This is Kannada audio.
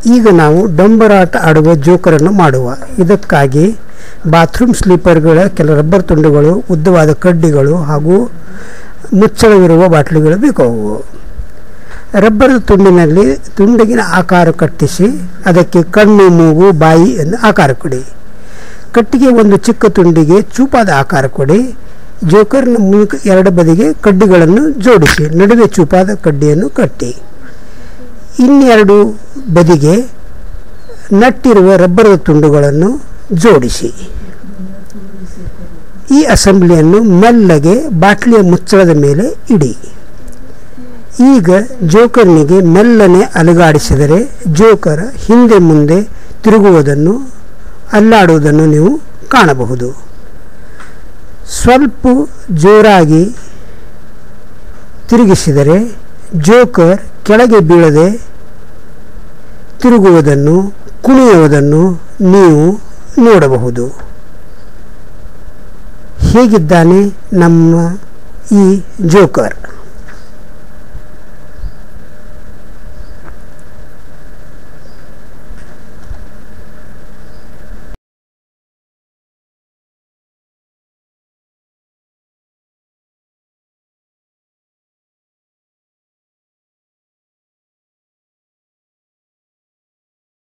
ಈಗ ನಾವು ಡಂಬರಾಟ ಆಡುವ ಜೋಕರನ್ನು ಮಾಡುವ. ಇದಕ್ಕಾಗಿ ಬಾತ್ರೂಮ್ ಸ್ಲೀಪರ್ಗಳ ಕೆಲ ರಬ್ಬರ್ ತುಂಡುಗಳು, ಉದ್ದವಾದ ಕಡ್ಡಿಗಳು ಹಾಗೂ ಮುಚ್ಚಳವಿರುವ ಬಾಟ್ಲಿಗಳು ಬೇಕಾಗುವು. ರಬ್ಬರ್ ತುಂಡಿಗಿನ ಆಕಾರ ಕಟ್ಟಿಸಿ ಅದಕ್ಕೆ ಕಣ್ಣು, ಮೂಗು, ಬಾಯಿ ಎಂದು ಆಕಾರ ಕೊಡಿ. ಕಟ್ಟಿಗೆ ಒಂದು ಚಿಕ್ಕ ತುಂಡಿಗೆ ಚೂಪಾದ ಆಕಾರ ಕೊಡಿ. ಜೋಕರ್ನ ಎರಡು ಬದಿಗೆ ಕಡ್ಡಿಗಳನ್ನು ಜೋಡಿಸಿ ನಡುವೆ ಚೂಪಾದ ಕಡ್ಡಿಯನ್ನು ಕಟ್ಟಿ. ಇನ್ನೆರಡು ಬದಿಗೆ ನಟ್ಟಿರುವ ರಬ್ಬರ್ ತುಂಡುಗಳನ್ನು ಜೋಡಿಸಿ. ಈ ಅಸೆಂಬ್ಲಿಯನ್ನು ಮೆಲ್ಲಗೆ ಬಾಟ್ಲಿಯ ಮುಚ್ಚಳದ ಮೇಲೆ ಇಡಿ. ಈಗ ಜೋಕರ್ನಿಗೆ ಮೆಲ್ಲನೆ ಅಲುಗಾಡಿಸಿದರೆ ಜೋಕರ್ ಹಿಂದೆ ಮುಂದೆ ತಿರುಗುವುದನ್ನು, ಅಲ್ಲಾಡುವುದನ್ನು ನೀವು ಕಾಣಬಹುದು. ಸ್ವಲ್ಪ ಜೋರಾಗಿ ತಿರುಗಿಸಿದರೆ ಜೋಕರ್ ಕೆಳಗೆ ಬೀಳದೆ ತಿರುಗುವುದನ್ನು, ಕುಣಿಯುವುದನ್ನು ನೀವು ನೋಡಬಹುದು. ಹೇಗಿದ್ದಾನೆ ನಮ್ಮ ಈ ಜೋಕರ್?